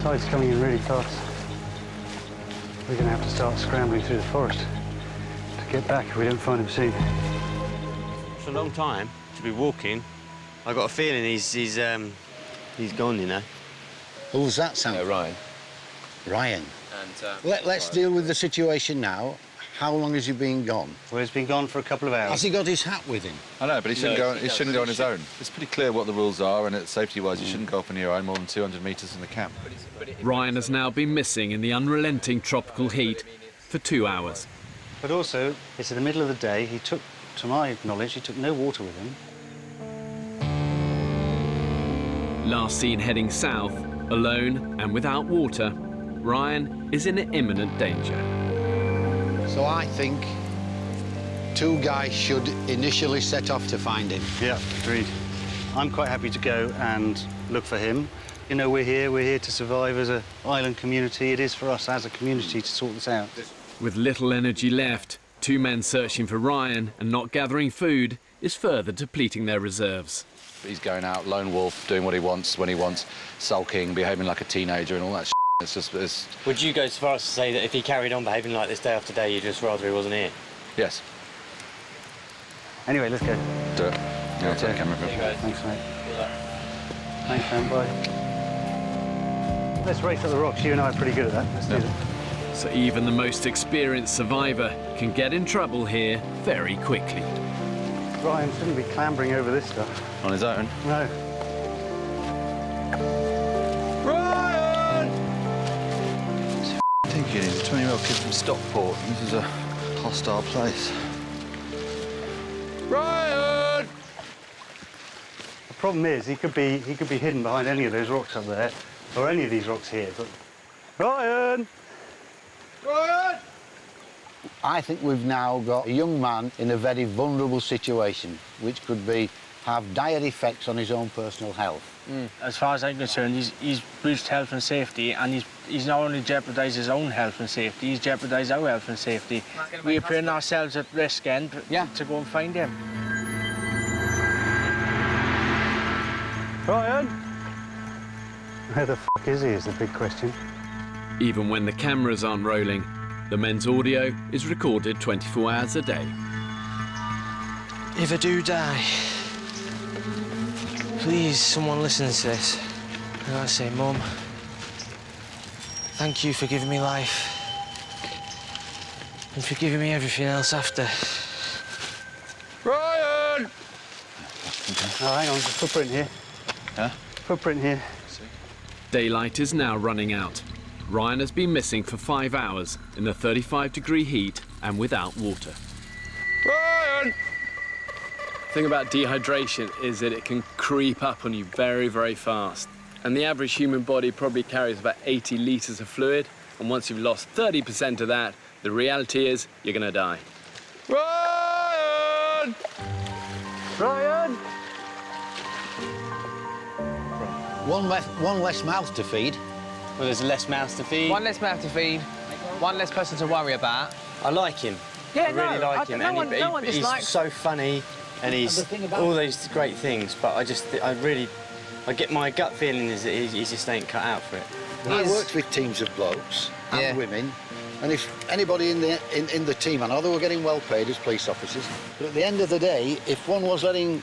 Tide's coming in really fast. We're going to have to start scrambling through the forest to get back if we don't find him soon. It's a long time to be walking. I got a feeling he's gone, you know. Who's that, Sam? Ryan. Ryan. And, Let's deal with the situation now. How long has he been gone? Well, he's been gone for a couple of hours. Has he got his hat with him? I know, but he shouldn't go. He shouldn't go on his own. It's pretty clear what the rules are, and safety-wise, you shouldn't go off on your own more than 200 metres from the camp. Ryan has now been missing in the unrelenting tropical heat for 2 hours. But also, it's in the middle of the day. He took, to my knowledge, he took no water with him. Last seen heading south, alone and without water, Ryan is in imminent danger. So I think 2 guys should initially set off to find him. Yeah, agreed. I'm quite happy to go and look for him. You know, we're here to survive as an island community. It is for us as a community to sort this out. With little energy left, 2 men searching for Ryan and not gathering food is further depleting their reserves. He's going out, lone wolf, doing what he wants, when he wants, sulking, behaving like a teenager and all that shit. It's just... Would you go so far as to say that if he carried on behaving like this day after day, you'd just rather he wasn't here? Yes. Anyway, let's go. Do it. Yeah, I'll take the camera. Thanks, mate. Thanks, man. Bye. Let's race up the rocks. You and I are pretty good at that. Let's do that. So even the most experienced survivor can get in trouble here very quickly. Ryan shouldn't be clambering over this stuff. On his own? No. Ryan! Thinking he's a 20-year-old kid from Stockport. This is a hostile place. Ryan! The problem is he could be hidden behind any of those rocks up there, or any of these rocks here. But Ryan! Ryan! I think we've now got a young man in a very vulnerable situation, which could have dire effects on his own personal health. As far as I'm concerned, he's breached health and safety, and he's not only jeopardised his own health and safety, he's jeopardised our health and safety. We're putting ourselves at risk then to go and find him. Ryan! Where the f*** is he, is the big question. Even when the cameras aren't rolling, the men's audio is recorded 24 hours a day. If I do die, please, someone listens to this. And I say, Mum, thank you for giving me life. And for giving me everything else after. Ryan! Oh, hang on, there's a footprint here. Huh? Footprint here. Daylight is now running out. Ryan has been missing for 5 hours in the 35-degree heat and without water. Ryan! The thing about dehydration is that it can creep up on you very, very fast. And the average human body probably carries about 80 litres of fluid. And once you've lost 30% of that, the reality is you're going to die. Ryan! Ryan! One less mouth to feed. Well, there's less mouths to feed. One less mouth to feed, one less person to worry about. I like him. Yeah, I really like him. No one He's dislikes. so funny, and he's all those great things. But I get my gut feeling is that he just ain't cut out for it. I worked with teams of blokes and Yeah. women, and if anybody in the team, I know they were getting well paid as police officers, but at the end of the day, if one was letting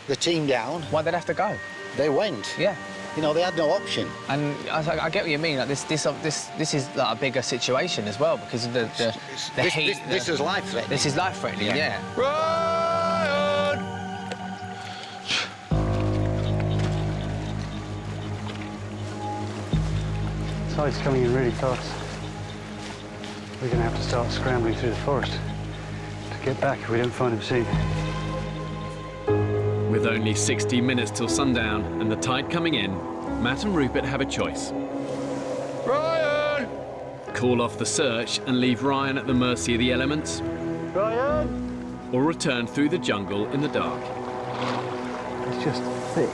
the team down, Why they'd have to go? they went. Yeah. You know, they had no option. And I get what you mean. Like this is like a bigger situation as well because of the heat. This is life-threatening. This is life-threatening. Yeah. Ryan! Tide's coming in really fast. We're going to have to start scrambling through the forest to get back if we don't find him soon. With only 60 minutes till sundown and the tide coming in, Matt and Rupert have a choice. Ryan! Call off the search and leave Ryan at the mercy of the elements, Ryan! or return through the jungle in the dark. It's just thick,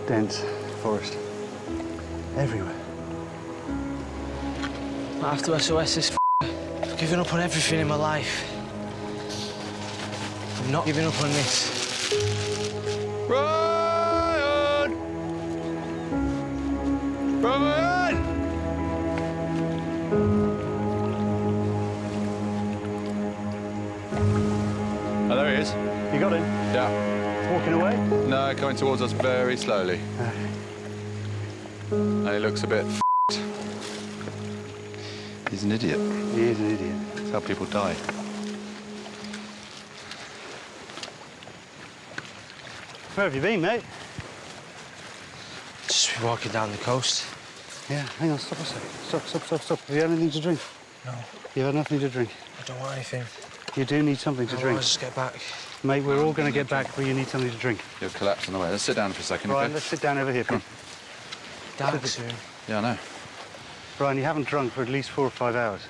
dense forest. Everywhere. After SOS is I've given up on everything in my life. I'm not giving up on this. Ryan! Ryan! Oh, there he is. You got him? Yeah. Walking away? No, coming towards us very slowly. And he looks a bit f***ed. He's an idiot. He is an idiot. That's how people die. Where have you been, mate? Just walking down the coast. Yeah, hang on, stop a second. Stop. Have you had anything to drink? No. You've had nothing to drink? I don't want anything. You do need something to drink. I'll just get back. Mate, we're all going to get back, but you need something to drink. You'll collapse on the way. Let's sit down for a second, Ryan, okay? let's sit down over here, please. Dark soon. Yeah, I know. Ryan, you haven't drunk for at least 4 or 5 hours.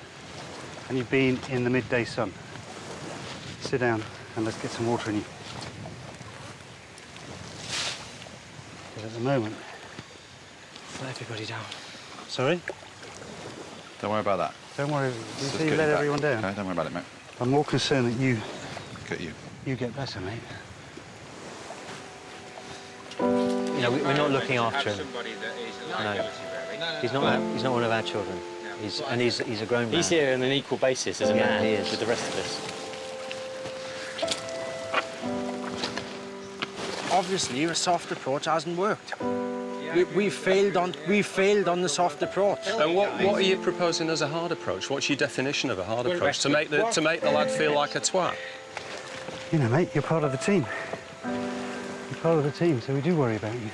And you've been in the midday sun. Sit down and let's get some water in you. Because at the moment... Let everybody down. Sorry? Don't worry about that. Don't worry. Let's You get let back. everyone down. Okay, don't worry about it, mate. I'm more concerned that you Look at you. get better, mate. You know, we're not looking after him. No. He's not one of our children. He's a grown man. He's here on an equal basis as a Yeah, man he is. with the rest of us. Obviously, a soft approach hasn't worked. We failed on the soft approach. And what are you proposing as a hard approach? What's your definition of a hard approach? To make the lad feel like a twat? You know, mate, you're part of the team. You're part of the team, so we do worry about you.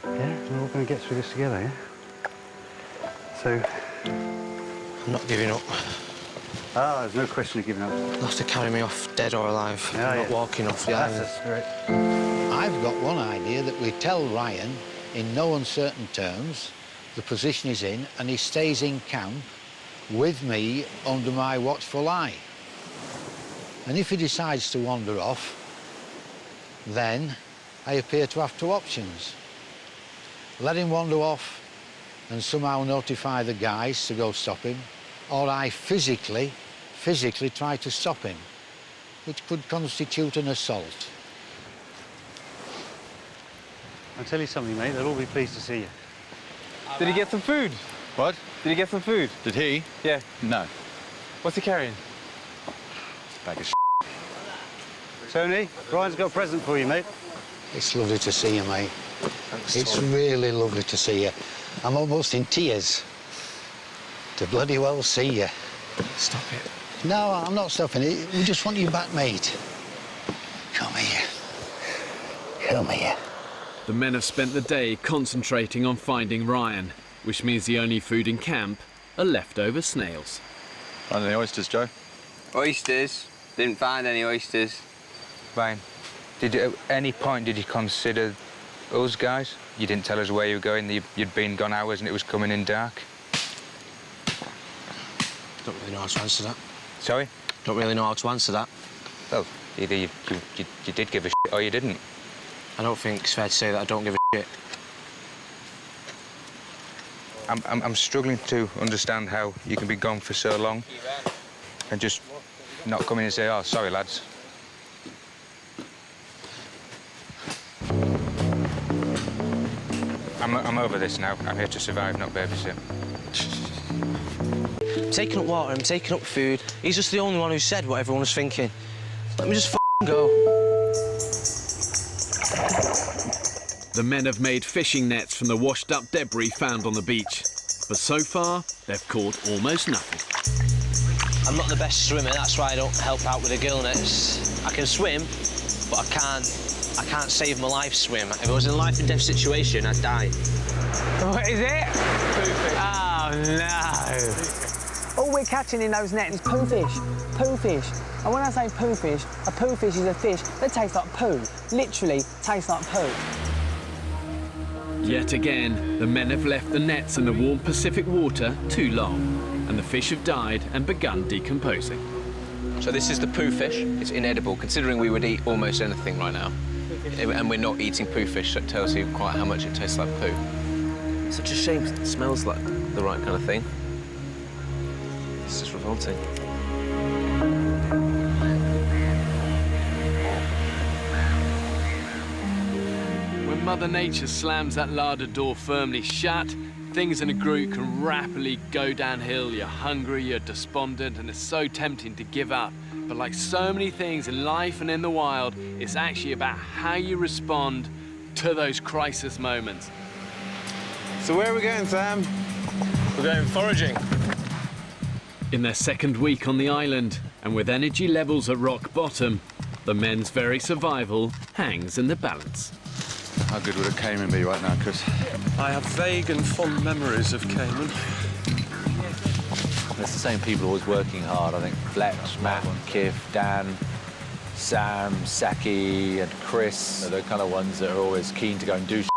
Yeah? We're all going to get through this together, yeah? So... I'm not giving up. Ah, there's no question of giving up. They'll have to carry me off, dead or alive. Yeah, I'm not yeah. walking off the island. That's the spirit. I've got one idea that we tell Ryan, in no uncertain terms, the position he's in, and he stays in camp with me under my watchful eye. And if he decides to wander off, then I appear to have 2 options. Let him wander off and somehow notify the guys to go stop him, or I physically try to stop him, which could constitute an assault. I'll tell you something, mate, they'll all be pleased to see you. Did he get some food? What? Did he get some food? Did he? Yeah. No. What's he carrying? Bag of Tony, Ryan's got a present for you, mate. It's lovely to see you, mate. Thanks, It's Tony. really lovely to see you. I'm almost in tears to bloody well see you. Stop it. No, I'm not stopping it. We just want you back, mate. Come here. Come here. The men have spent the day concentrating on finding Ryan, which means the only food in camp are leftover snails. Find any oysters, Joe? Oysters? Didn't find any oysters. Fine. At any point did you consider us guys? You didn't tell us where you were going. You'd been gone hours and it was coming in dark. Don't really know how to answer that. Sorry? Don't really know how to answer that. Well, either you did give a shit or you didn't. I don't think it's fair to say that I don't give a shit. I'm struggling to understand how you can be gone for so long and just not come in and say, oh, sorry, lads. I'm over this now. I'm here to survive, not babysit. I'm taking up water, I'm taking up food. He's just the only one who said what everyone was thinking. Let me just f***ing go. The men have made fishing nets from the washed-up debris found on the beach. But so far, they've caught almost nothing. I'm not the best swimmer, that's why I don't help out with the gill nets. I can swim, but I can't save my life swim. If I was in a life and death situation, I'd die. What is it? Poo-fish. Oh, no. All we're catching in those nets is poo fish. Poo fish. And when I say poo fish, a poo fish is a fish that tastes like poo. Literally tastes like poo. Yet again, the men have left the nets in the warm Pacific water too long, and the fish have died and begun decomposing. So this is the poo fish. It's inedible, considering we would eat almost anything right now. And we're not eating poo fish, so it tells you quite how much it tastes like poo. Such a shame, it smells like the right kind of thing. It's just revolting. When Mother Nature slams that larder door firmly shut, things in a group can rapidly go downhill. You're hungry, you're despondent, and it's so tempting to give up. But like so many things in life and in the wild, it's actually about how you respond to those crisis moments. So where are we going, Sam? We're going foraging. In their second week on the island, and with energy levels at rock bottom, the men's very survival hangs in the balance. How good would a caiman be right now, Chris? I have vague and fond memories of caiman. It's the same people always working hard. I think Fletch, Matt, Kif, Dan, Sam, Saki and Chris are the kind of ones that are always keen to go and do shit.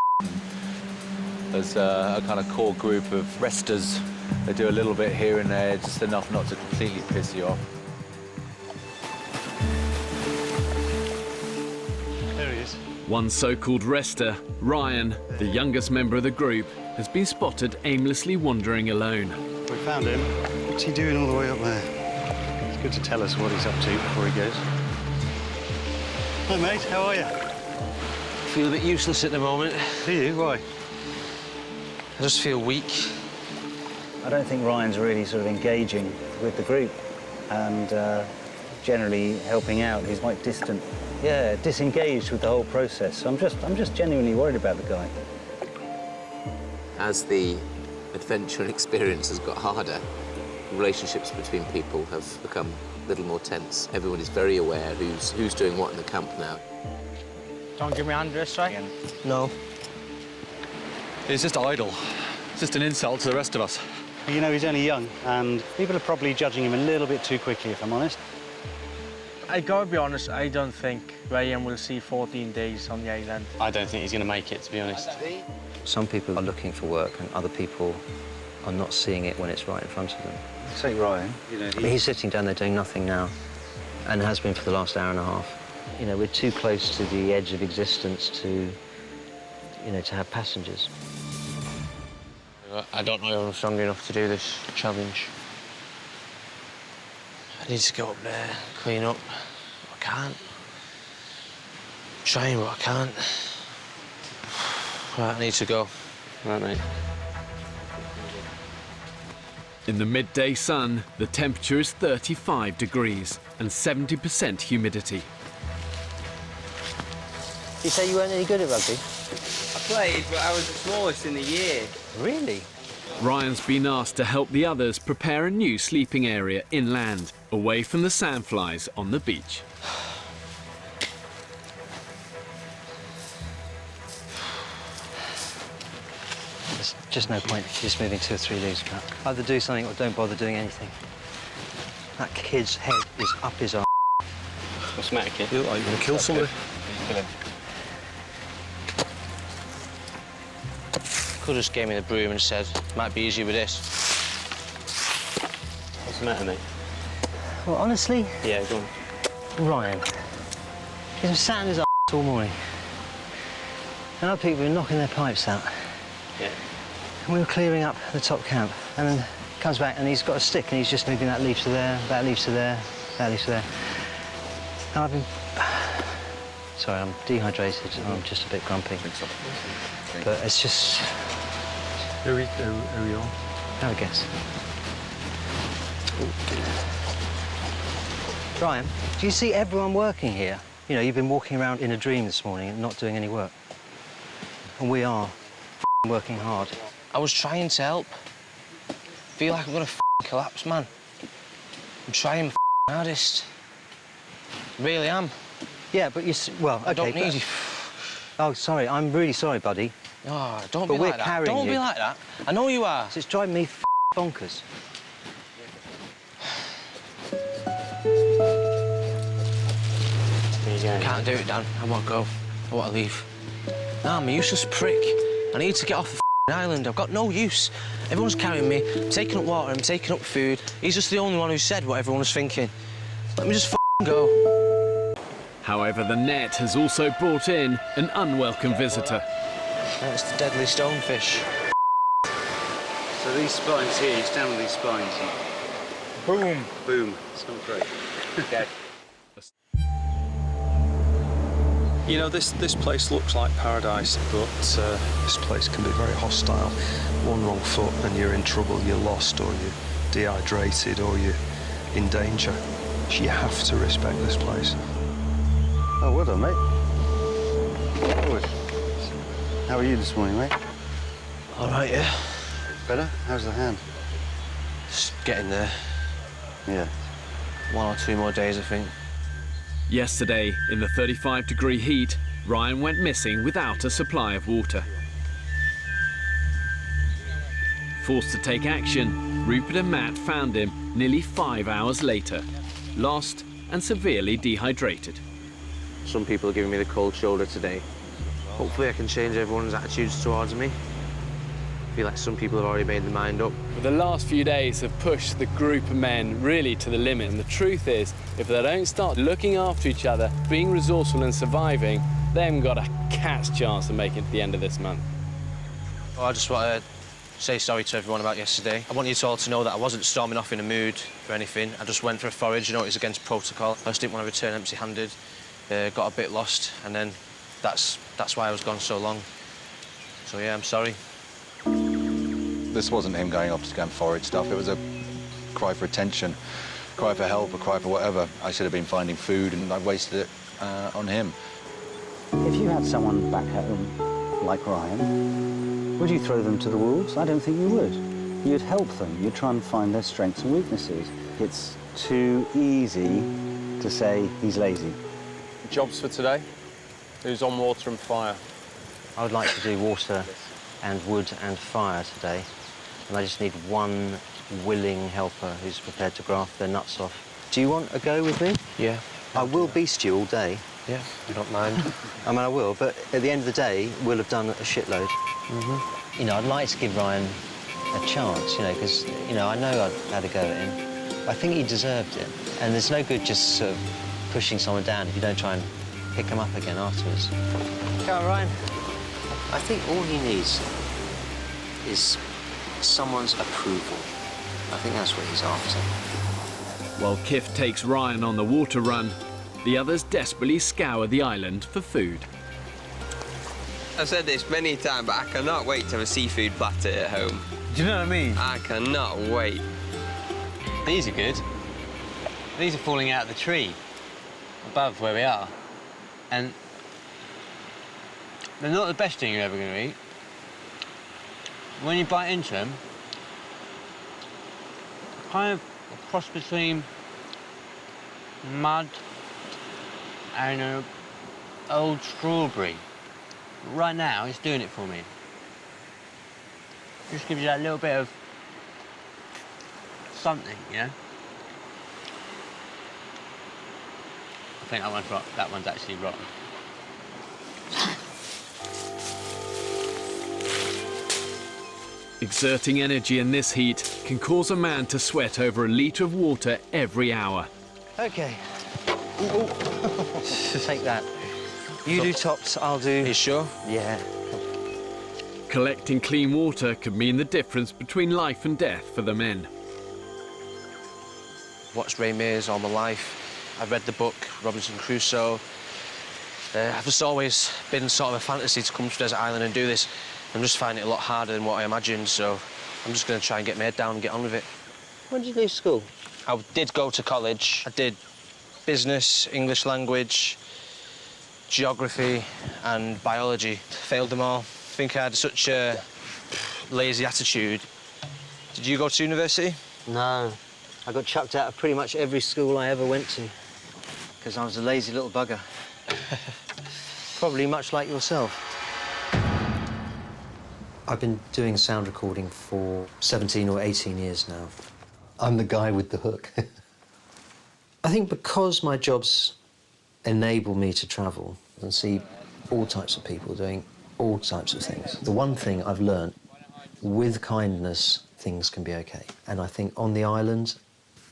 There's a kind of core group of resters. They do a little bit here and there, just enough not to completely piss you off. There he is. One so-called rester, Ryan, the youngest member of the group, has been spotted aimlessly wandering alone. We found him. What's he doing all the way up there? It's good to tell us what he's up to before he goes. Hi, mate. How are you? Feel a bit useless at the moment. Do you? Why? I just feel weak. I don't think Ryan's really sort of engaging with the group and generally helping out. He's quite distant. Yeah, disengaged with the whole process. So I'm just genuinely worried about the guy. As the adventure and experience has got harder, relationships between people have become a little more tense. Everyone is very aware who's doing what in the camp now. Don't give me a hand, right? No. He's just idle. It's just an insult to the rest of us. You know, he's only young, and people are probably judging him a little bit too quickly, if I'm honest. I gotta be honest, I don't think Ryan will see 14 days on the island. I don't think he's going to make it, to be honest. Some people are looking for work and other people are not seeing it when it's right in front of them. Say Ryan, you know, He's sitting down there doing nothing now and has been for the last hour and a half. You know, we're too close to the edge of existence to, you know, to have passengers. I don't know if I'm strong enough to do this challenge. I need to go up there, clean up. I can't. I'm trying, but I can't. Right, I need to go. Right, mate. In the midday sun, the temperature is 35 degrees and 70% humidity. You say you weren't any good at rugby? I played, but I was the smallest in the year. Really? Ryan's been asked to help the others prepare a new sleeping area inland, away from the sandflies on the beach. There's just no point just moving 2 or 3 leaves back. Either do something or don't bother doing anything. That kid's head is up his arse. What's the matter, kid? You look like you're going to kill somebody. Could have just gave me the broom and said, might be easier with this. What's the matter, mate? Well, honestly, Yeah, go on. Ryan, he's been sat in his arse all morning. And other people have been knocking their pipes out. Yeah. And we were clearing up the top camp. And then he comes back and he's got a stick and he's just moving that leaf to there, that leaf to there, that leaf to there. And I've been... Sorry, I'm dehydrated and I'm just a bit grumpy. But it's just... Are we on? Have a guess. Ryan, do you see everyone working here? You know, you've been walking around in a dream this morning and not doing any work. And we are working hard. I was trying to help. Feel like I'm gonna collapse, man. I'm trying my hardest. Really am. Yeah, but you... Well, OK, I don't need you. Oh, sorry, I'm really sorry, buddy. Oh, don't But be we're like that. carrying Don't you. be like that. I know you are. It's driving me bonkers. Can't do it, Dan. I won't go. I want to leave. No, I'm a useless prick. I need to get off the island. I've got no use. Everyone's carrying me. I'm taking up water. I'm taking up food. He's just the only one who said what everyone was thinking. Let me just go. However, the net has also brought in an unwelcome visitor. That's the deadly stonefish. So these spines here, you stand on these spines. Boom. Boom. It's not great. Okay. You know, this place looks like paradise, but this place can be very hostile. One wrong foot and you're in trouble, you're lost, or you're dehydrated, or you're in danger. You have to respect this place. Oh, well done, mate. Good. How are you this morning, mate? All right, yeah. Better? How's the hand? Just getting there. Yeah. 1 or 2 more days, I think. Yesterday, in the 35-degree heat, Ryan went missing without a supply of water. Forced to take action, Rupert and Matt found him nearly 5 hours later, lost and severely dehydrated. Some people are giving me the cold shoulder today. Hopefully I can change everyone's attitudes towards me. I feel like some people have already made their mind up. The last few days have pushed the group of men really to the limit, and the truth is, if they don't start looking after each other, being resourceful and surviving, they haven't got a cat's chance of making it to the end of this month. Well, I just want to say sorry to everyone about yesterday. I want you all to know that I wasn't storming off in a mood for anything. I just went for a forage, you know, it was against protocol. I just didn't want to return empty-handed. Got a bit lost, and then that's why I was gone so long. So, yeah, I'm sorry. This wasn't him going off to go and forage stuff. It was a cry for attention, cry for help, a cry for whatever. I should have been finding food, and I wasted it on him. If you had someone back home like Ryan, would you throw them to the wolves? I don't think you would. You'd help them. You'd try and find their strengths and weaknesses. It's too easy to say he's lazy. Jobs for today? Who's on water and fire? I would like to do water and wood and fire today. And I just need one willing helper who's prepared to graft their nuts off. Do you want a go with me? Yeah. I will beast you all day. Yeah, I don't mind. I mean, I will, but at the end of the day, we'll have done a shitload. You know, I'd like to give Ryan a chance, you know, because, you know, I know I'd had a go at him. I think he deserved it. And there's no good just sort of pushing someone down if you don't try and pick him up again afterwards. Go on, Ryan. I think all he needs is someone's approval. I think that's what he's after. While Kif takes Ryan on the water run, the others desperately scour the island for food. I've said this many times, but I cannot wait to have a seafood platter at home. Do you know what I mean? I cannot wait. These are good. These are falling out of the tree above where we are. And they're not the best thing you're ever going to eat. When you bite into them, kind of a cross between mud and an old strawberry. Right now, it's doing it for me. Just gives you that little bit of something, you know? I think that one's rotten. That one's actually rotten. Exerting energy in this heat can cause a man to sweat over a litre of water every hour. OK. Take that. You do tops, I'll do... Are you sure? Yeah. Collecting clean water could mean the difference between life and death for the men. Watched Ray Mears all my life. I've read the book, Robinson Crusoe. I've just always been sort of a fantasy to come to Desert Island and do this. I'm just finding it a lot harder than what I imagined, so I'm just going to try and get my head down and get on with it. When did you leave school? I did go to college. I did business, English language, geography and biology. Failed them all. I think I had such a lazy attitude. Did you go to university? No. I got chucked out of pretty much every school I ever went to because I was a lazy little bugger. Probably much like yourself. I've been doing sound recording for 17 or 18 years now. I'm the guy with the hook. I think because my jobs enable me to travel and see all types of people doing all types of things, the one thing I've learned, with kindness, things can be OK. And I think on the island,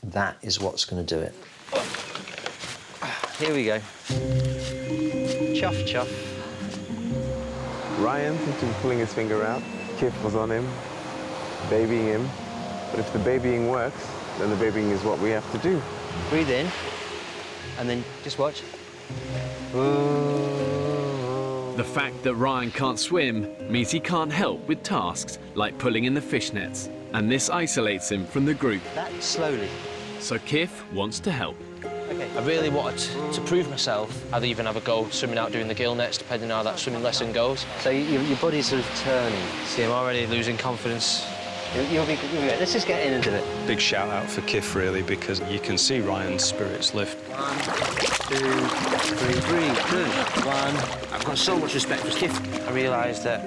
that is what's going to do it. Here we go. Chuff, chuff. Ryan seemed to be pulling his finger out. Kif was on him, babying him. But if the babying works, then the babying is what we have to do. Breathe in, and then just watch. Ooh. The fact that Ryan can't swim means he can't help with tasks like pulling in the fish nets, and this isolates him from the group. That slowly. So Kif wants to help. I really wanted to prove myself. I'd even have a go swimming out doing the gill nets, depending on how that swimming lesson goes. So your body's sort of turning. See, I'm already losing confidence. You'll be good. Let's just get into it. Big shout out for Kif, really, because you can see Ryan's spirits lift. 1, 2, 3, breathe, good. 1. I've got so much respect for Kif. I realised that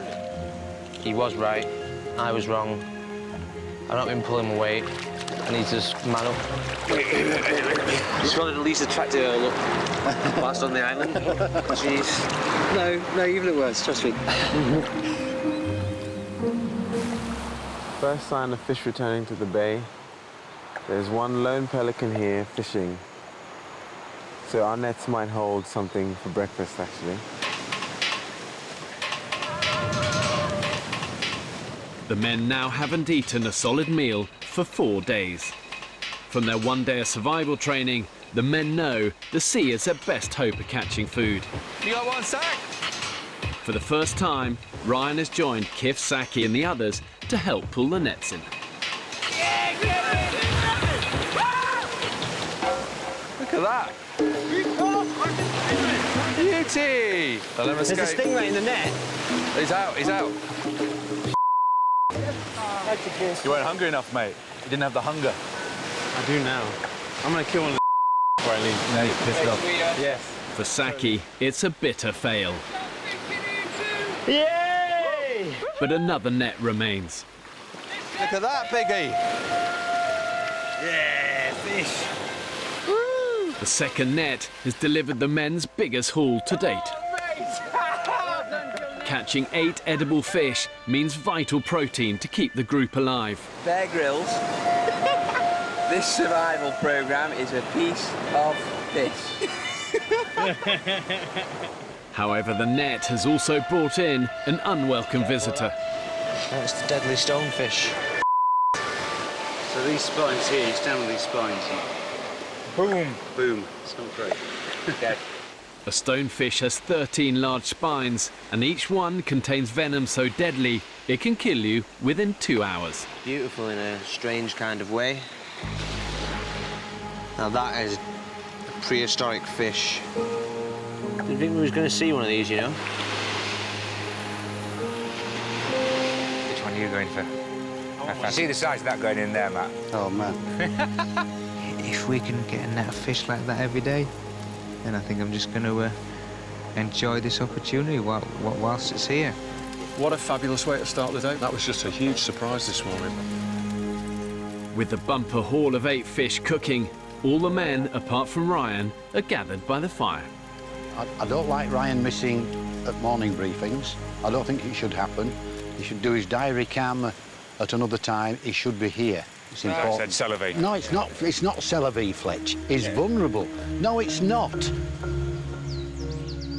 he was right, I was wrong. I've not been pulling my weight. I need to just man up. Just wanted the least attractive girl look whilst on the island. Jeez. No, you look worse, trust me. First sign of fish returning to the bay. There's one lone pelican here fishing. So our nets might hold something for breakfast, actually. The men now haven't eaten a solid meal for 4 days. From their 1 day of survival training, the men know the sea is their best hope of catching food. You got one sack? For the first time, Ryan has joined Kif, Saki and the others to help pull the nets in. Look at that. Beauty! There's a stingray in the net. He's out, he's out. You weren't hungry enough, mate. You didn't have the hunger. I do now. I'm going to kill one of the before I leave. Now you're pissed off. Yes. For Saki, it's a bitter fail. Yay! But another net remains. Look at that, piggy. Yeah, fish. The second net has delivered the men's biggest haul to date. Catching 8 edible fish means vital protein to keep the group alive. Bear Grylls. This survival programme is a piece of fish. However, the net has also brought in an unwelcome visitor. It's the deadly stonefish. So these spines here, you stand on these spines. Boom! Boom. It's not great. Okay. A stonefish has 13 large spines, and each one contains venom so deadly it can kill you within 2 hours. Beautiful in a strange kind of way. Now that is a prehistoric fish. Didn't think we was going to see one of these, you know. Which one are you going for? I see the size of that going in there, Matt. Oh, man. If we can get a net of fish like that every day, then I think I'm just going to enjoy this opportunity whilst it's here. What a fabulous way to start the day. That was just a huge surprise this morning. With the bumper haul of 8 fish cooking, all the men, apart from Ryan, are gathered by the fire. I don't like Ryan missing at morning briefings. I don't think it should happen. He should do his diary cam at another time. He should be here. It's important. I said salivate. No, it's not. It's not salivate, Fletch. He's vulnerable. No, it's not.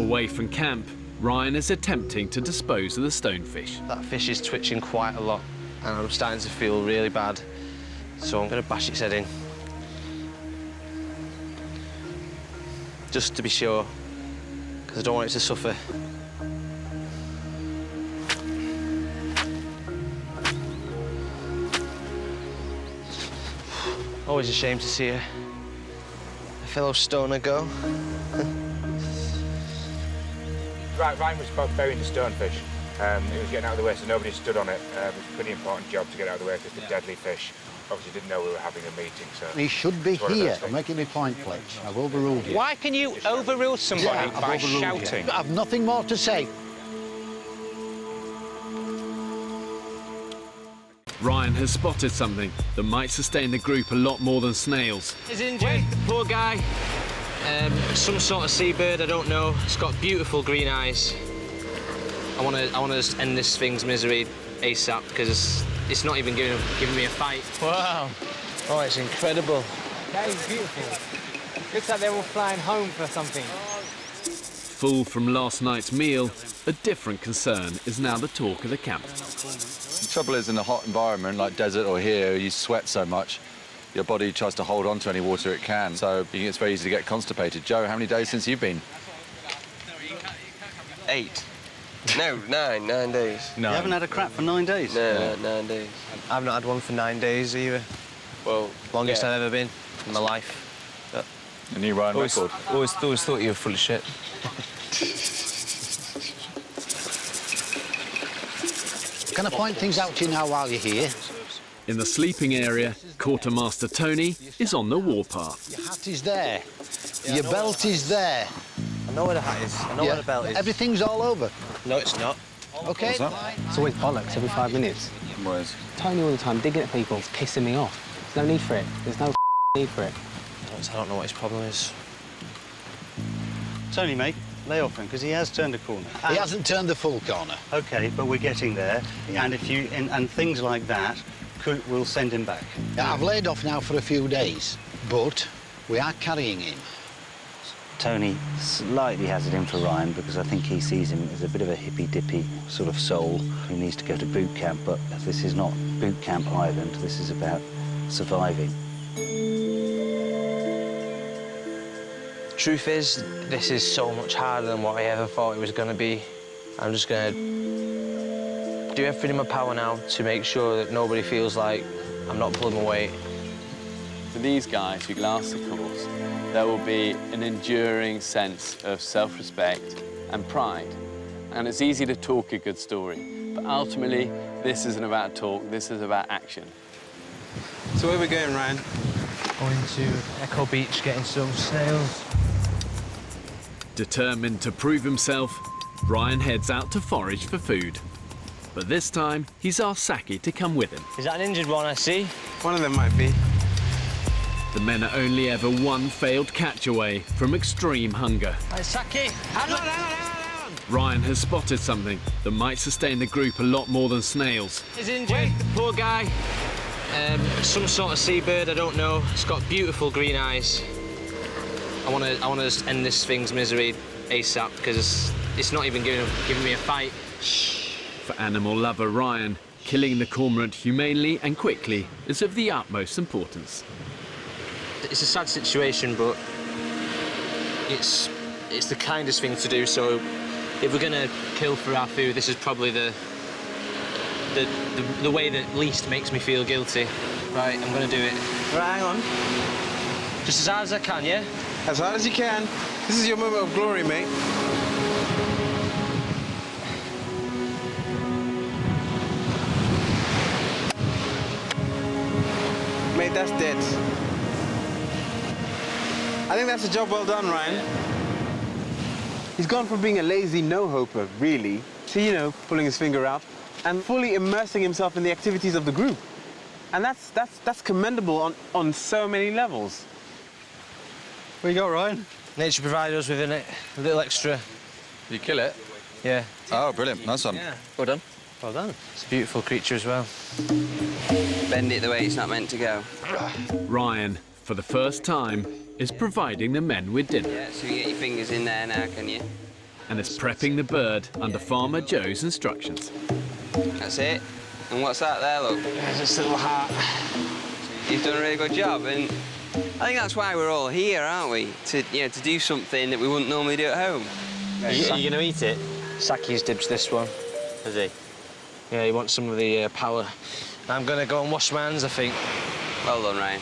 Away from camp, Ryan is attempting to dispose of the stonefish. That fish is twitching quite a lot, and I'm starting to feel really bad. So I'm going to bash its head in. Just to be sure, because I don't want it to suffer. Always a shame to see a fellow stoner go. Right, Ryan was burying the stonefish. He was getting out of the way, so nobody stood on it. It was a pretty important job to get out of the way because it's a deadly fish. Obviously didn't know we were having a meeting, so... He should be here. I'm making my point, Fletch. I've overruled you. Why can you overrule somebody by shouting? I've nothing more to say. Ryan has spotted something that might sustain the group a lot more than snails. He's injured, the poor guy. Some sort of seabird, I don't know. It's got beautiful green eyes. I want to end this thing's misery ASAP because it's not even giving me a fight. Wow. Oh, it's incredible. That is beautiful. Looks like they're all flying home for something. Full from last night's meal, a different concern is now the talk of the camp. The trouble is, in a hot environment like desert or here, you sweat so much, your body tries to hold on to any water it can, so it's very easy to get constipated. Joe, how many days since you've been? 8. No, 9 days. You haven't had a crap for 9 days? No, 9 days. I've not had one for 9 days either. Well, Longest I've ever been in my life. But a new Ryan record. Always thought you were full of shit. Can I point things out to you now while you're here? In the sleeping area, Quartermaster Tony is on the warpath. Your hat is there. Your belt is there. I know where the hat is. I know where the belt is. Everything's all over. No, it's not. OK. It's always bollocks every 5 minutes. Whereas Tony all the time digging at people. It's pissing me off. There's no need for it. There's no need for it. I don't know what his problem is. Tony, mate, lay off him, because he has turned a corner. He hasn't turned the full corner. OK, but we're getting there. Yeah. And if you and things like that will send him back. Yeah, I've laid off now for a few days, but we are carrying him. Tony slightly has it in for Ryan because I think he sees him as a bit of a hippy-dippy sort of soul who needs to go to boot camp, but this is not boot camp island. This is about surviving. Truth is, this is so much harder than what I ever thought it was going to be. I'm just going to do everything in my power now to make sure that nobody feels like I'm not pulling my weight. For these guys who last the course, there will be an enduring sense of self-respect and pride. And it's easy to talk a good story, but ultimately, this isn't about talk, this is about action. So where are we going, Ryan? Going to Echo Beach, getting some snails. Determined to prove himself, Ryan heads out to forage for food. But this time, he's asked Saki to come with him. Is that an injured one I see? One of them might be. The men are only ever one failed catch away from extreme hunger. Hey, Saki! Hang on! Ryan has spotted something that might sustain the group a lot more than snails. He's injured. Poor guy. Some sort of seabird, I don't know. It's got beautiful green eyes. I want to end this thing's misery ASAP because it's not even giving me a fight. For animal lover Ryan, killing the cormorant humanely and quickly is of the utmost importance. It's a sad situation, but it's the kindest thing to do. So, if we're gonna kill for our food, this is probably the way that least makes me feel guilty. Right, I'm gonna do it. Right, hang on. Just as hard as I can, yeah? As hard as you can. This is your moment of glory, mate. Mate, that's dead. I think that's a job well done, Ryan. He's gone from being a lazy no-hoper, really, to, you know, pulling his finger out and fully immersing himself in the activities of the group. And that's commendable on so many levels. What you got, Ryan? Nature provided us with a little extra. You kill it? Yeah. Oh, brilliant. Nice one. Yeah. Well done. Well done. It's a beautiful creature as well. Bend it the way it's not meant to go. Ryan, for the first time, is providing the men with dinner. Yeah, so you get your fingers in there now, can you? And is prepping the bird under Farmer Joe's instructions. That's it. And what's that there, look? There's this little heart. You've done a really good job, and I think that's why we're all here, aren't we? To do something that we wouldn't normally do at home. Are you going to eat it? Saki's dibs this one. Is he? Yeah, he wants some of the power. I'm going to go and wash my hands, I think. Well done, Ryan.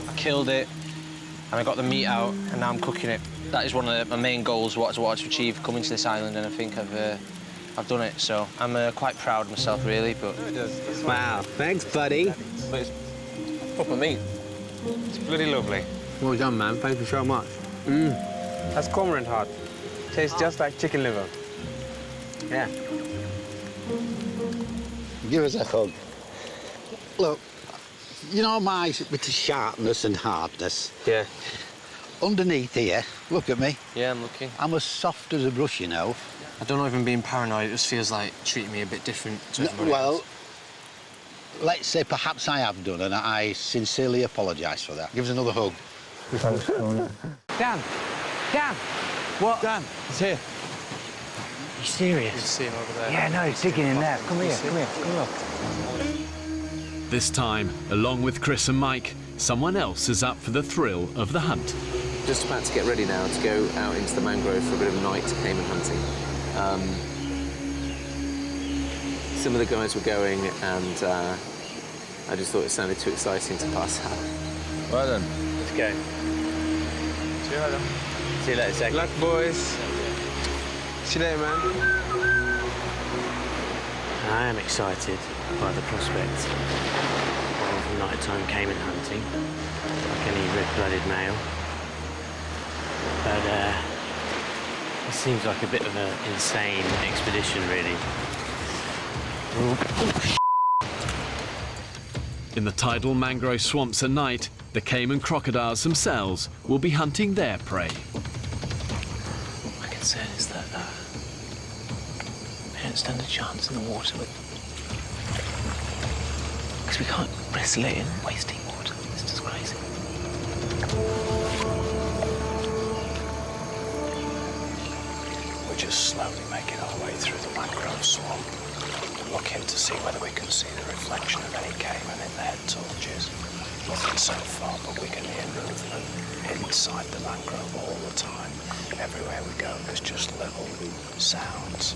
I killed it, and I got the meat out, and now I'm cooking it. That is one of my main goals, what I wanted to achieve coming to this island, and I think I've done it. So I'm quite proud of myself, really. But wow, thanks, buddy. But it's proper meat. It's bloody lovely. Well done, man. Thank you so much. That's cormorant heart. Tastes just like chicken liver. Yeah. Give us a hug. Look, you know my bit of sharpness and hardness? Yeah. Underneath here, look at me. Yeah, I'm looking. I'm as soft as a brush, you know. I don't know if I'm being paranoid. It just feels like treating me a bit different to everybody else. Let's say perhaps I have done, and I sincerely apologise for that. Give us another hug. Dan! Dan! What? Dan, he's here. You serious? You can see him over there. Yeah, no, he's digging in there. Come here, come here, come look. This time, along with Chris and Mike, someone else is up for the thrill of the hunt. just about to get ready now to go out into the mangrove for a bit of night caiman hunting. Some of the guys were going, and I just thought it sounded too exciting to pass out. Right then. Let's go. See you later. See you later, Zach. Good luck, boys. See you later, man. I am excited by the prospect of nighttime caiman hunting, like any red-blooded male. But it seems like a bit of an insane expedition, really. In the tidal mangrove swamps at night, the caiman crocodiles themselves will be hunting their prey. My concern is that we don't stand a chance in the water because we can't wrestle it in wasting water. It's just crazy. We're just slowly making our way through the mangrove swamp, looking to see whether we can see the reflection of any caiman in the head torches. Nothing so far, but we can hear movement inside the mangrove all the time. Everywhere we go, there's just little sounds,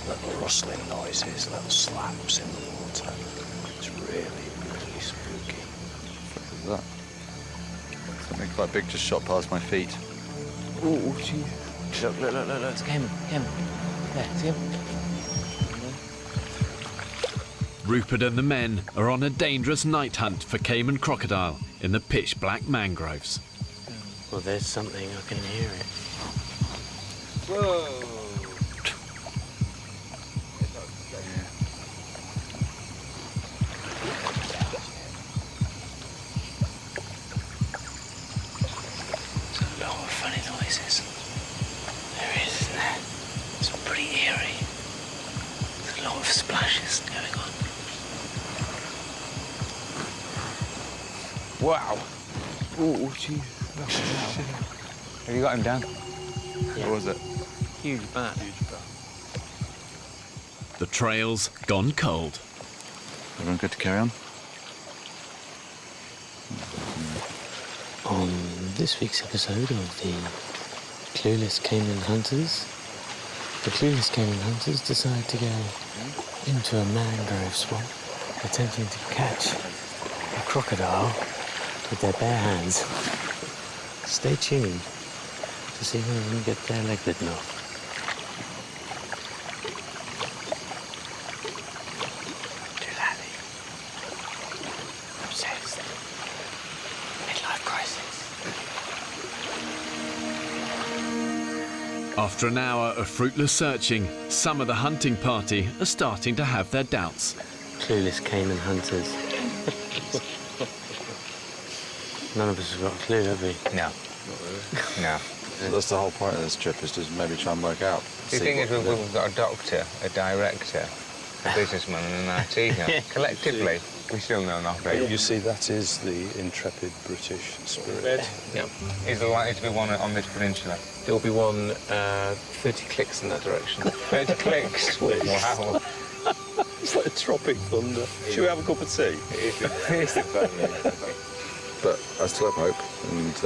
little rustling noises, little slaps in the water. It's really, really spooky. What is that? Something quite big just shot past my feet. Oh, gee. Look, it's a caiman. There, see him? Rupert and the men are on a dangerous night hunt for caiman crocodile in the pitch-black mangroves. Well, there's something, I can hear it. Whoa! There's a lot of funny noises. There is, isn't there? It's pretty eerie. There's a lot of splashes going on. Wow. Oh, jeez. Have you got him down? Yeah. What was it? Huge bat. The trail's gone cold. Everyone good to carry on? On this week's episode of the Clueless Caiman Hunters, the Clueless Caiman Hunters decide to go into a mangrove swamp, attempting to catch a crocodile with their bare hands. Stay tuned to see whether we can get their leg bitten off. Too laddie. Obsessed. Midlife crisis. After an hour of fruitless searching, some of the hunting party are starting to have their doubts. Clueless Caiman Hunters. None of us have got a clue, have we? No. No. That's the whole point of this trip, is to maybe try and work out. The thing is, we've got a doctor, a director, a businessman and an IT guy. Collectively, we still know nothing. You see, that is the intrepid British spirit. Yeah. Is there likely to be one on this peninsula? There'll be one 30 clicks in that direction. 30 clicks? Wow. It's like a tropic thunder. Should we have a cup of tea? It's the fun. But I still have hope, and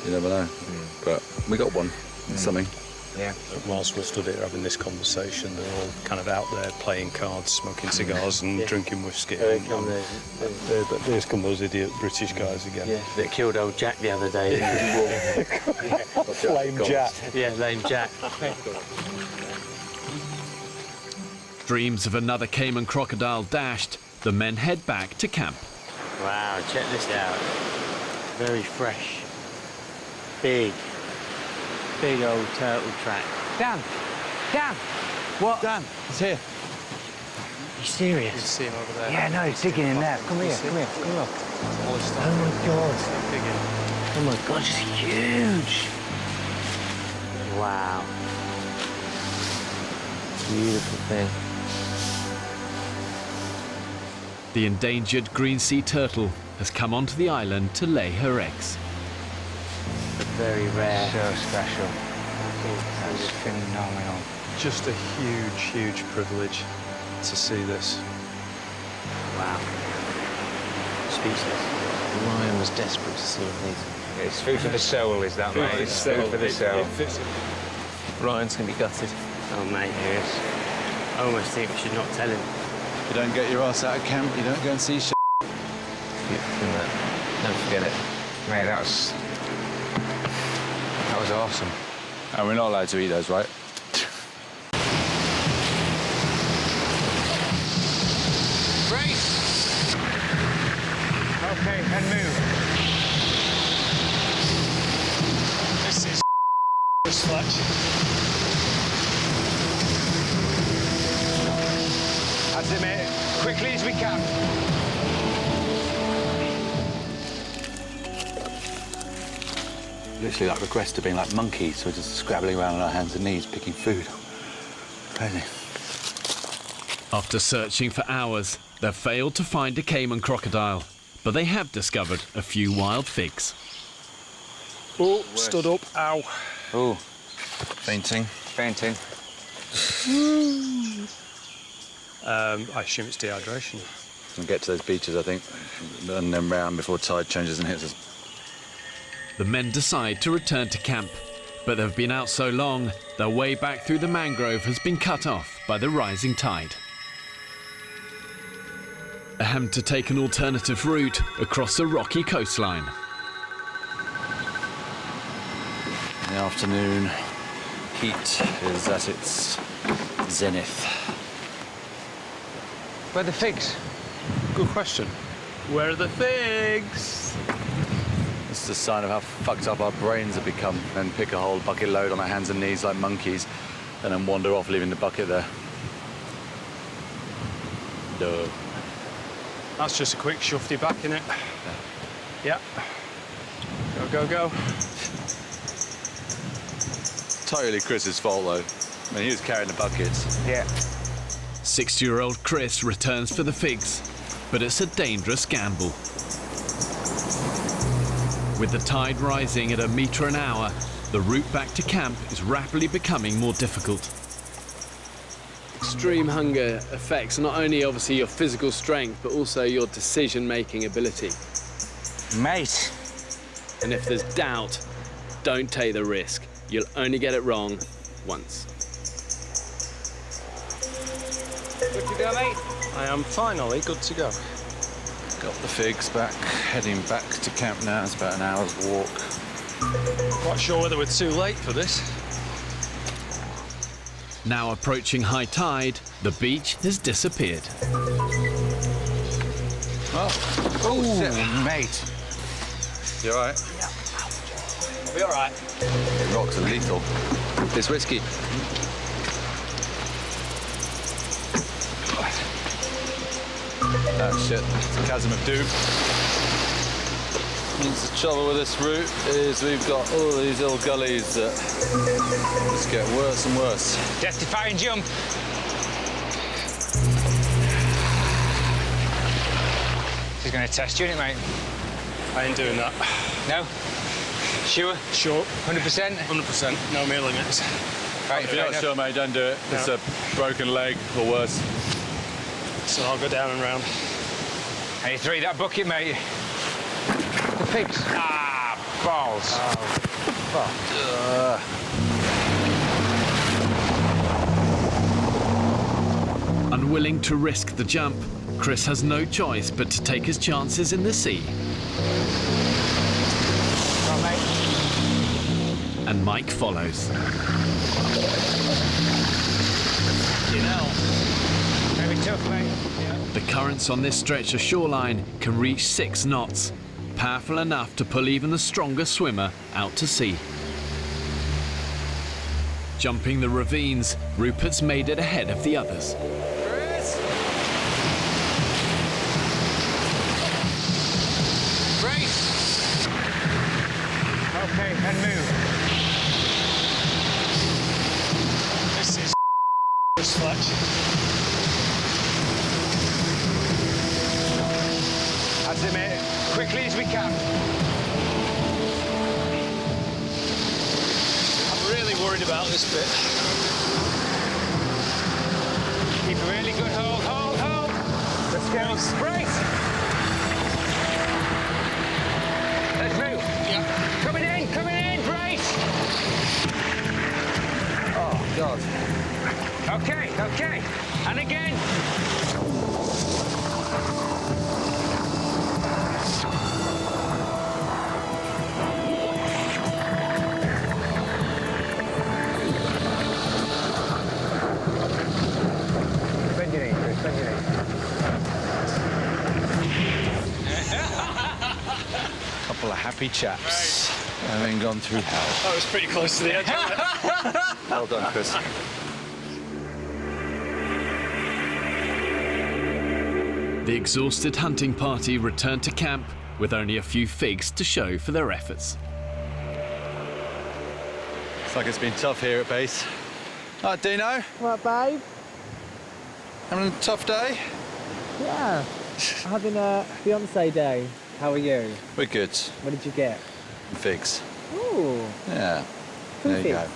you never know. But we got one. Something. Yeah. Whilst we're stood here having this conversation, they're all kind of out there playing cards, smoking cigars and drinking whiskey. There's come those idiot British guys again. Yeah, that killed old Jack the other day. Lame Jack. Yeah, lame Jack. Dreams of another caiman crocodile dashed, the men head back to camp. Wow, check this out. Very fresh. Big old turtle track. Dan! What? Dan, he's here. You serious? You see him over there? Yeah, no, he's digging in there. Come here. Oh my God. Oh my God, it's huge. Wow. Beautiful thing. The endangered green sea turtle has come onto the island to lay her eggs. Very rare. So special. That's phenomenal. Just a huge, huge privilege to see this. Wow. Speechless. Ryan was desperate to see these. It's food for the soul, is that, mate? It's food for the soul. Ryan's going to be gutted. Oh, mate, yes. I almost think we should not tell him. If you don't get your ass out of camp, you don't go and see shit. Don't forget it. Mate, that was awesome. And we're not allowed to eat those, right? Brace! Okay, and move. This is Fletch. That's it, mate. Quickly as we can. Literally like regressed to being like monkeys, so we're just scrabbling around on our hands and knees, picking food. Crazy. After searching for hours, they've failed to a caiman crocodile, but they have discovered a few wild figs. Oh, stood up. Ow. Oh, fainting. Fainting. I assume it's dehydration. We'll get to those beaches, I think, and then round before tide changes and hits us. The men decide to return to camp, but they've been out so long, their way back through the mangrove has been cut off by the rising tide. They have to take an alternative route across the rocky coastline. In the afternoon, heat is at its zenith. Where are the figs? Good question. Where are the figs? This is a sign of how fucked up our brains have become. Then pick a whole bucket load on our hands and knees like monkeys, and then wander off, leaving the bucket there. Duh. That's just a quick shufty back, innit? Yeah. Go, go, go. Totally Chris's fault, though. I mean, he was carrying the buckets. Yeah. 60-year-old Chris returns for the figs, but it's a dangerous gamble. With the tide rising at 1 metre an hour, the route back to camp is rapidly becoming more difficult. Extreme hunger affects not only obviously your physical strength, but also your decision-making ability. Mate. And if there's doubt, don't take the risk. You'll only get it wrong once. Good to go, mate? I am finally good to go. Got the figs back, heading back to camp now. It's about an hour's walk. Quite sure whether we're too late for this. Now approaching high tide, the beach has disappeared. Oh, shit. Mate. You all right? Yeah. I'll be all right. The rocks are lethal. It's risky. Oh shit, it's a chasm of doom. Means the trouble with this route is we've got all these little gullies that just get worse and worse. Justify and jump. She's going to test you, isn't it, mate? I ain't doing that. No? Sure? Sure. 100%? 100%. No mere limits. Right, If you're not sure, mate, don't do it. No. It's a broken leg or worse. So I'll go down and round. Hey, three, that bucket, mate. The pigs. Ah, balls. Unwilling to risk the jump, Chris has no choice but to take his chances in the sea. Come on, mate. And Mike follows. You know. Very tough, mate. Yeah. The currents on this stretch of shoreline can reach 6 knots, powerful enough to pull even the strongest swimmer out to sea. Jumping the ravines, Rupert's made it ahead of the others. Chris! Brace! Okay, and move. This is Fletch. That's it, mate. Quickly as we can. I'm really worried about this bit. Keep a really good hold, hold, hold. Let's go. Brace. Let's move. Yeah. happy chaps, having gone through hell. That was pretty close to the edge, wasn't it? Well done, Chris. The exhausted hunting party returned to camp with only a few figs to show for their efforts. Looks like it's been tough here at base. All right, Dino. What, babe? Having a tough day? Yeah. Having a fiance day. How are you? We're good. What did you get? Figs. Ooh. Yeah. There you go.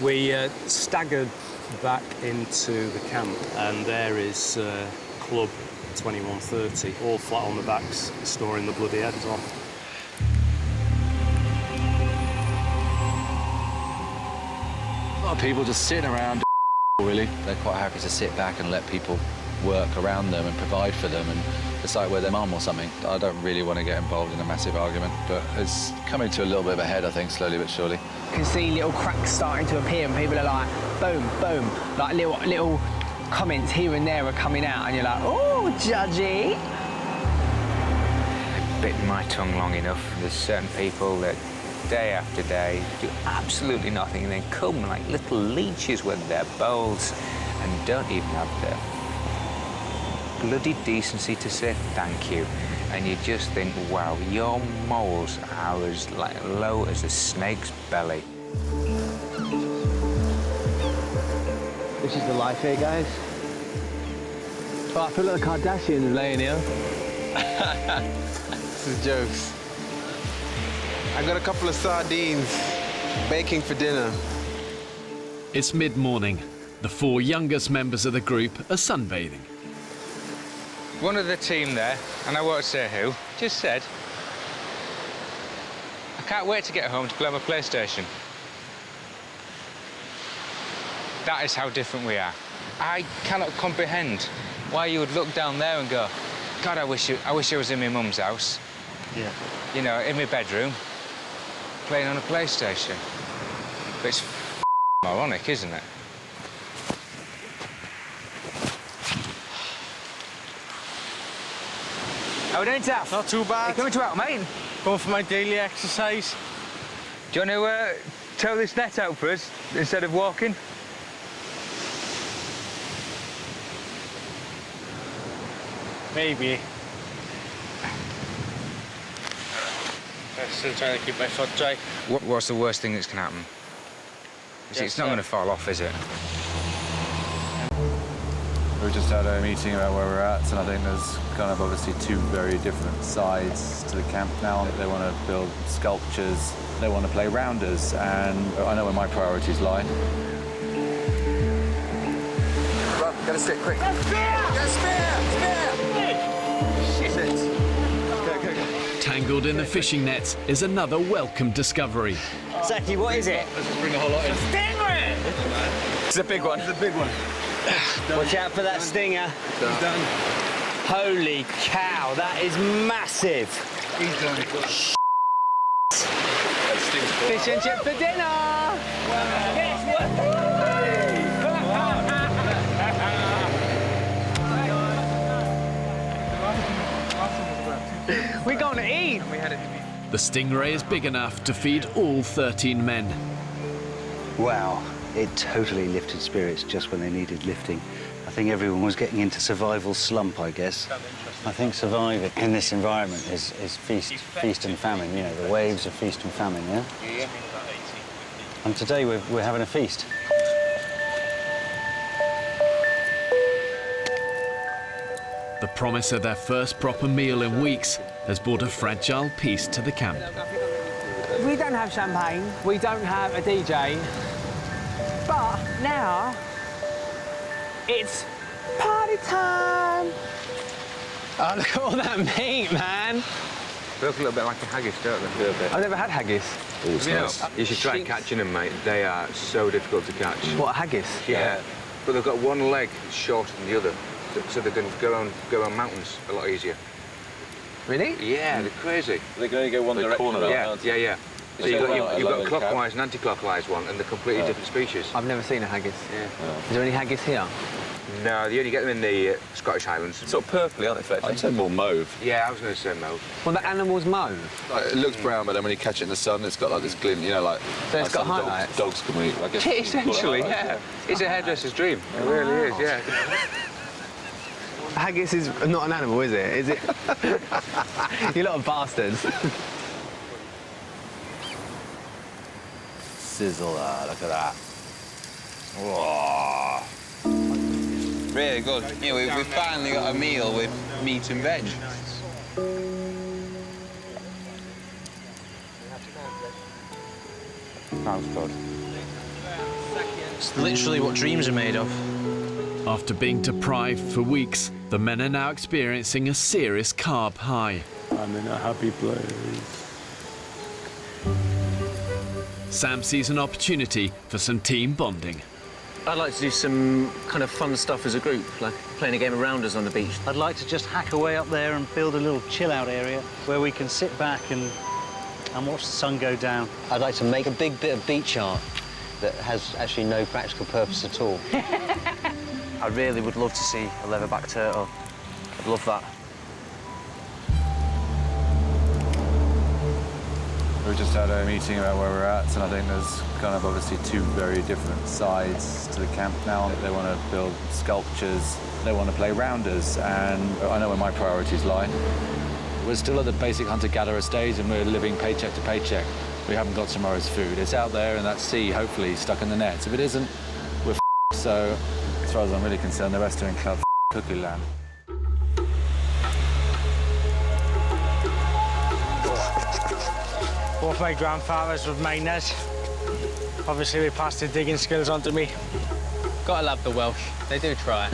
We staggered back into the camp, and there is Club 2130, all flat on the backs, storing the bloody heads on. A lot of people just sitting around, really. They're quite happy to sit back and let people work around them and provide for them and decide where their mum or something. I don't really want to get involved in a massive argument, but it's coming to a little bit of a head, I think, slowly but surely. You can see little cracks starting to appear and people are like, boom, boom. Like little comments here and there are coming out and you're like, oh, judgy. Bitten my tongue long enough. There's certain people that day after day do absolutely nothing and then come like little leeches with their bowls and don't even have the bloody decency to say thank you. And you just think, wow, your moles are as low as a snake's belly. This is the life here, guys. Oh, I feel like the Kardashians laying here. This is jokes. I got a couple of sardines baking for dinner. It's mid-morning. The 4 youngest members of the group are sunbathing. One of the team there, and I won't say who, just said, I can't wait to get home to play my PlayStation. That is how different we are. I cannot comprehend why you would look down there and go, God, I wish I was in my mum's house. Yeah. You know, in my bedroom, playing on a PlayStation. But it's ironic, isn't it? How are we doing, Taff? Not too bad. Hey, coming to out, mate? Going for my daily exercise. Do you want to tow this net out for us instead of walking? Maybe. I'm still trying to keep my foot dry. What's the worst thing that's going to happen? It's not going to fall off, is it? We just had a meeting about where we're at, and I think there's kind of obviously 2 very different sides to the camp now. They want to build sculptures, they want to play rounders, and I know where my priorities lie. Run, get a stick, quick. Get a spear! Get a spear! Spear! Shit. Go. Tangled in the fishing nets is another welcome discovery. Zaki, what is it? Let's just bring a whole lot in. Stingray! It's a big one. It's a big one. Watch out for that stinger. He's done. Holy cow, that is massive. He's done. Fish and chip for dinner. We're going to eat. The stingray is big enough to feed all 13 men. Wow, it totally lifted spirits just when they needed lifting. I think everyone was getting into survival slump, I guess. I think surviving in this environment is feast and famine, you know, the waves of feast and famine, yeah? Yeah. And today we're having a feast. The promise of their first proper meal in weeks has brought a fragile peace to the camp. We don't have champagne, we don't have a DJ, but now it's party time. Oh, look at all that meat, man. They look a little bit like a haggis, don't they? I've never had haggis. You should try catching them, mate. They are so difficult to catch. What, haggis? Yeah. But they've got one leg shorter than the other, so they can go on mountains a lot easier. Really? Yeah, they're crazy. They're going to go one direction. Yeah. So you've got a clockwise and anti-clockwise one, and they're completely different species. I've never seen a haggis. Yeah. Is there any haggis here? No, you only get them in the Scottish Highlands. Sort of purpley, aren't they, Fletch? I'd say more mauve. Yeah, I was going to say mauve. Well, the animal's mauve. Like, it looks brown, but then when you catch it in the sun, it's got like this glint, you know, like... So it's like got some highlights? Dogs can eat, I guess. Essentially, yeah. It's a hairdresser's dream. It really is, yeah. Haggis is not an animal, is it? Is it? You lot of bastards. Sizzle, look at that. Whoa. Really good. Yeah, we've finally got a meal with meat and veg. Sounds good. It's literally what dreams are made of. After being deprived for weeks, the men are now experiencing a serious carb high. I'm in a happy place. Sam sees an opportunity for some team bonding. I'd like to do some kind of fun stuff as a group, like playing a game of rounders on the beach. I'd like to just hack away up there and build a little chill-out area where we can sit back and watch the sun go down. I'd like to make a big bit of beach art that has actually no practical purpose at all. I really would love to see a leatherback turtle. I'd love that. We just had a meeting about where we're at, and I think there's kind of obviously two very different sides to the camp now. They want to build sculptures, they want to play rounders, and I know where my priorities lie. We're still at the basic hunter-gatherer stage, and we're living paycheck to paycheck. We haven't got tomorrow's food. It's out there in that sea, hopefully, stuck in the nets. If it isn't, we're f***ed. So, as far as I'm really concerned, the rest are in club cuckoo land. Both my grandfathers were miners. Obviously, they passed their digging skills on to me. Gotta love the Welsh. They do try.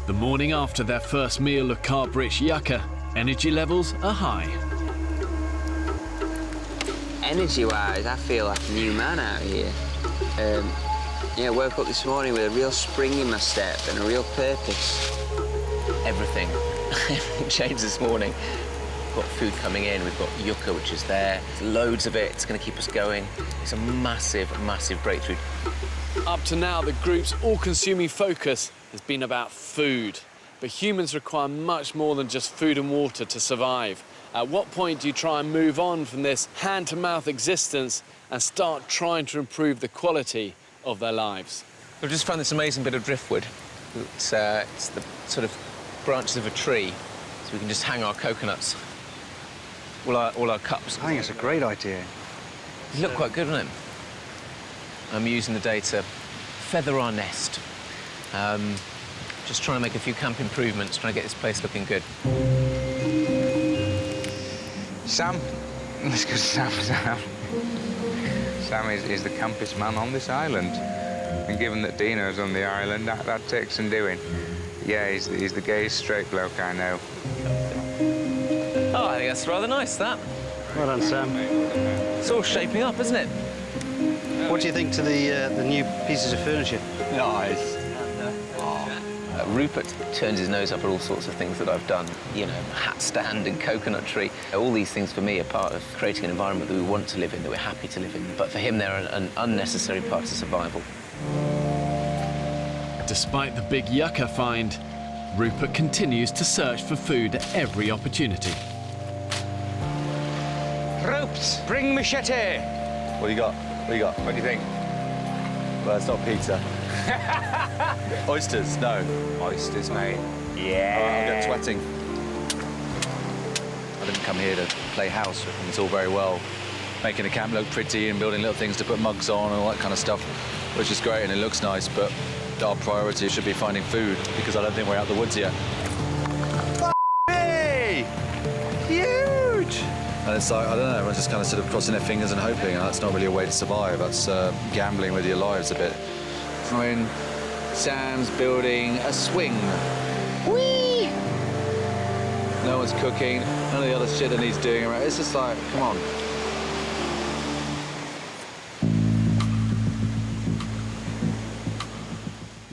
The morning after their first meal of carb-rich yucca, energy levels are high. Energy-wise, I feel like a new man out here. Yeah, woke up this morning with a real spring in my step and a real purpose. Everything. Everything changed this morning. We've got food coming in, we've got yucca, which is there. There's loads of it, it's going to keep us going. It's a massive, massive breakthrough. Up to now, the group's all-consuming focus has been about food. But humans require much more than just food and water to survive. At what point do you try and move on from this hand-to-mouth existence and start trying to improve the quality of their lives? We've just found this amazing bit of driftwood. It's the sort of branches of a tree, so we can just hang our coconuts. All our cups. I think it's a great idea. They look quite good, doesn't it? I'm using the day to feather our nest. Just trying to make a few camp improvements, trying to get this place looking good. Sam. Let's go, Sam. Sam is the campest man on this island. And given that Dino's on the island, that takes some doing. Yeah, he's the gayest straight bloke I know. Oh, I think that's rather nice, that. Well done, Sam. It's all shaping up, isn't it? What do you think to the new pieces of furniture? Nice. Rupert turns his nose up at all sorts of things that I've done. You know, hat stand and coconut tree. All these things, for me, are part of creating an environment that we want to live in, that we're happy to live in. But for him, they're an unnecessary part of survival. Despite the big yucca find, Rupert continues to search for food at every opportunity. Ropes, bring machete. What do you got? What do you got? What do you think? Well, it's not pizza. Oysters, no. Oysters, mate. Yeah. I'm getting sweating. I didn't come here to play house. And it's all very well making the camp look pretty and building little things to put mugs on and all that kind of stuff, which is great and it looks nice, but our priority should be finding food because I don't think we're out of the woods yet. Hey! Huge! And it's like, I don't know, everyone's just kind of sort of crossing their fingers and hoping, and that's not really a way to survive. That's gambling with your lives a bit. I mean, Sam's building a swing. Whee! No one's cooking, none of the other shit that he's doing around. It's just like, come on.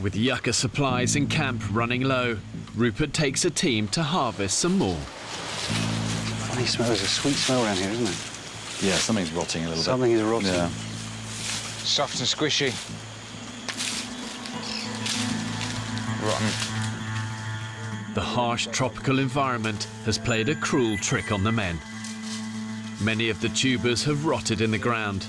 With yucca supplies in camp running low, Rupert takes a team to harvest some more. Funny smell. There's a sweet smell around here, isn't there? Yeah, something's rotting a little bit. Something is rotting. Yeah. Soft and squishy. Rotten. The harsh tropical environment has played a cruel trick on the men. Many of the tubers have rotted in the ground,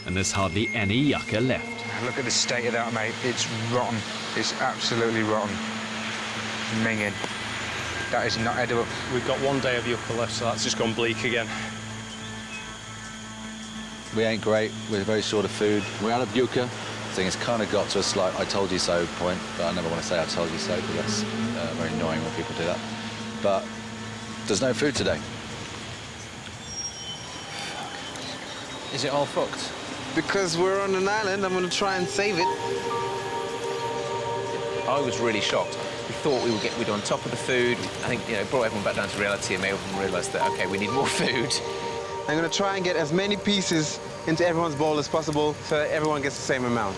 and there's hardly any yucca left. Look at the state of that, mate. It's rotten. It's absolutely rotten. Minging. That is not edible. We've got 1 day of yucca left, so that's just gone bleak again. We ain't great. We're very short of food. We're out of yucca. I think it's kind of got to a slight I told you so point, but I never want to say I told you so, because that's very annoying when people do that. But there's no food today. Is it all fucked? Because we're on an island, I'm going to try and save it. I was really shocked. We thought we'd on top of the food. I think, you know, it brought everyone back down to reality and made everyone realise that, OK, we need more food. I'm going to try and get as many pieces into everyone's bowl as possible so that everyone gets the same amount.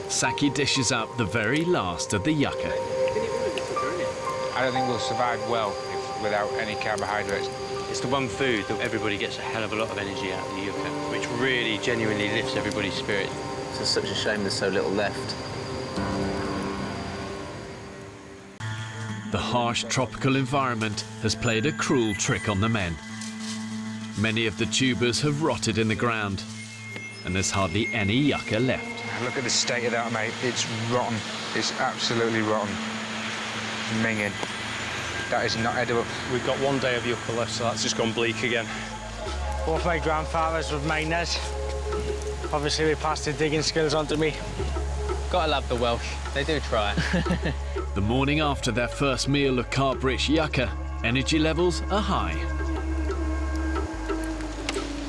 Saki dishes up the very last of the yucca. I don't think we'll survive well without any carbohydrates. It's the one food that everybody gets a hell of a lot of energy out of the yucca, which really genuinely lifts everybody's spirit. It's such a shame there's so little left. The harsh tropical environment has played a cruel trick on the men. Many of the tubers have rotted in the ground, and there's hardly any yucca left. Look at the state of that, mate. It's rotten. It's absolutely rotten. Minging. That is not edible. We've got 1 day of yucca left, so that's just gone bleak again. Both my grandfathers were miners. Obviously, they passed their digging skills on to me. Gotta love the Welsh. They do try. The morning after their first meal of carb-rich yucca, energy levels are high.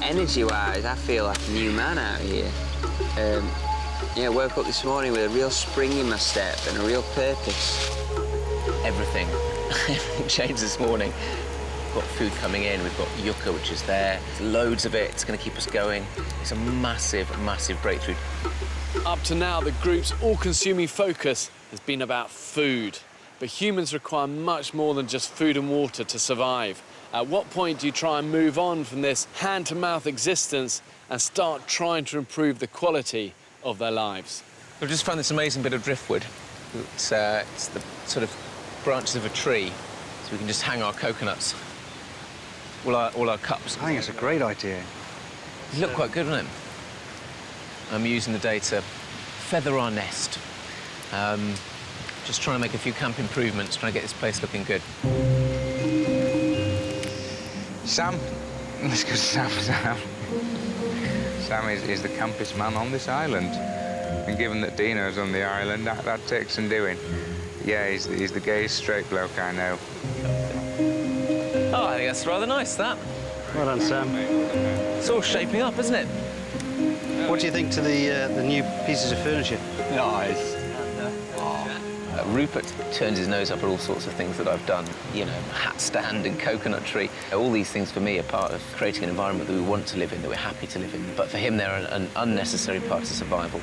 Energy-wise, I feel like a new man out here. Yeah, woke up this morning with a real spring in my step and a real purpose. Everything changed this morning. We've got food coming in, we've got yucca, which is there. There's loads of it, it's going to keep us going. It's a massive, massive breakthrough. Up to now, the group's all-consuming focus has been about food. But humans require much more than just food and water to survive. At what point do you try and move on from this hand-to-mouth existence and start trying to improve the quality of their lives? We've just found this amazing bit of driftwood. It's the sort of branches of a tree, so we can just hang our coconuts, all our cups. I think it's a great idea. It looked quite good, doesn't it? I'm using the day to feather our nest. Just trying to make a few camp improvements, trying to get this place looking good. Sam. Let's go, Sam. Sam is the campest man on this island. And given that Dino's on the island, that takes some doing. Yeah, he's the gayest straight bloke I know. Oh, I think that's rather nice, that. Well done, Sam. It's all shaping up, isn't it? What do you think to the new pieces of furniture? Nice. Rupert turns his nose up at all sorts of things that I've done. You know, hat stand and coconut tree. All these things for me are part of creating an environment that we want to live in, that we're happy to live in. But for him, they're an unnecessary part of survival.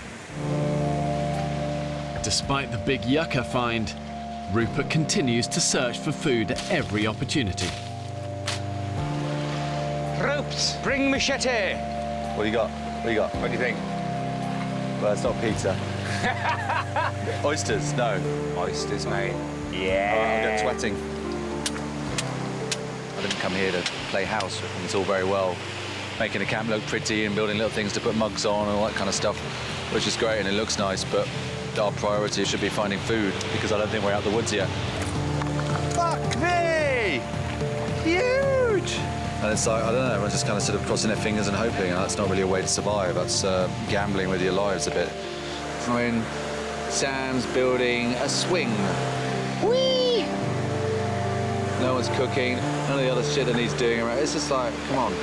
Despite the big yucca find, Rupert continues to search for food at every opportunity. Ropes, bring machete. What do you got? What do you got? What do you think? Well, it's not pizza. Oysters, no. Oysters, mate. Yeah. I'm getting sweating. I didn't come here to play house. It's all very well making the camp look pretty and building little things to put mugs on and all that kind of stuff, which is great and it looks nice, but our priority should be finding food because I don't think we're out of the woods yet. Fuck me! Huge! And it's like, I don't know, everyone's just kind of sort of crossing their fingers and hoping, and that's not really a way to survive. That's gambling with your lives a bit. I mean, Sam's building a swing. Whee! No one's cooking, none of the other shit that needs doing around. It's just like, come on.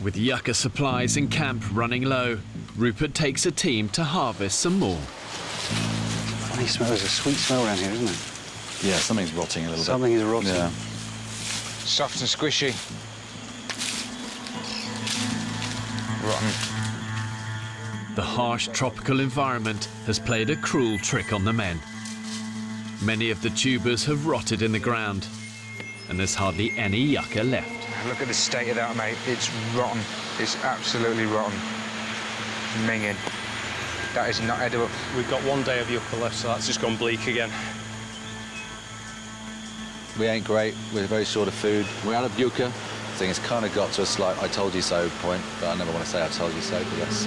With yucca supplies in camp running low, Rupert takes a team to harvest some more. Funny smell. There's a sweet smell around here, isn't there? Yeah, something's rotting a little bit. Something is rotting. Yeah. Soft and squishy. Rotten. The harsh tropical environment has played a cruel trick on the men. Many of the tubers have rotted in the ground, and there's hardly any yucca left. look at the state of that, mate. It's rotten. It's absolutely rotten. Minging. That is not edible. We've got 1 day of yucca left, so that's just gone bleak again. We ain't great. We're very short of food. We're out of yucca. I think it's kind of got to a slight I told you so point, but I never want to say I told you so, because that's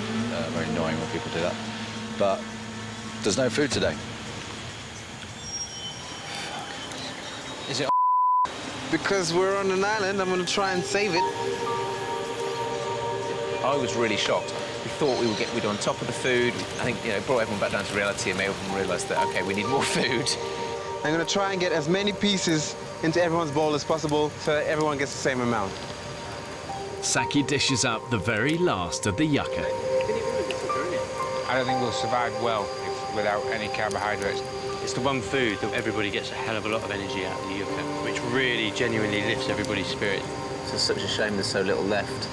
very annoying when people do that. But there's no food today. Is it? Because we're on an island, I'm going to try and save it. I was really shocked. We thought we'd on top of the food. I think, you know, it brought everyone back down to reality and made everyone realise that, OK, we need more food. I'm going to try and get as many pieces into everyone's bowl as possible so that everyone gets the same amount. Saki dishes up the very last of the yucca. I don't think we'll survive well without any carbohydrates. It's the one food that everybody gets a hell of a lot of energy out of the yucca, which really genuinely lifts everybody's spirit. It's just such a shame there's so little left.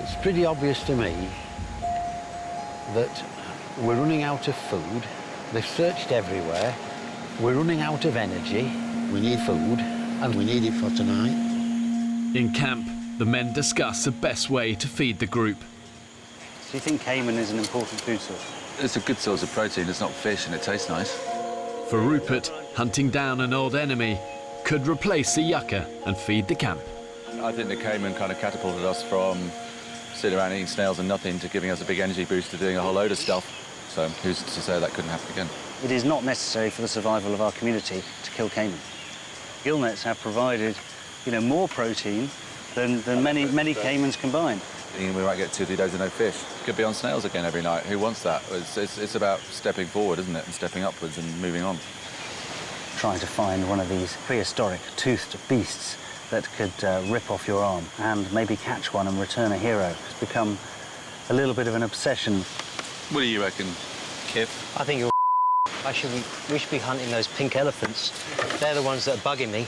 It's pretty obvious to me that we're running out of food. They've searched everywhere. We're running out of energy. We need food, and we need it for tonight. In camp, the men discuss the best way to feed the group. Do you think caiman is an important food source? It's a good source of protein. It's not fish, and it tastes nice. For Rupert, hunting down an old enemy could replace the yucca and feed the camp. I think the caiman kind of catapulted us from sitting around eating snails and nothing to giving us a big energy boost to doing a whole load of stuff. So who's to say that couldn't happen again? It is not necessary for the survival of our community to kill caiman. Gill nets have provided, you know, more protein than many caimans combined. We might get 2 or 3 days of no fish. Could be on snails again every night. Who wants that? It's about stepping forward, isn't it? And stepping upwards and moving on. Trying to find one of these prehistoric toothed beasts that could rip off your arm and maybe catch one and return a hero. It's become a little bit of an obsession. What do you reckon, Kip? I think you're we should be hunting those pink elephants. They're the ones that are bugging me.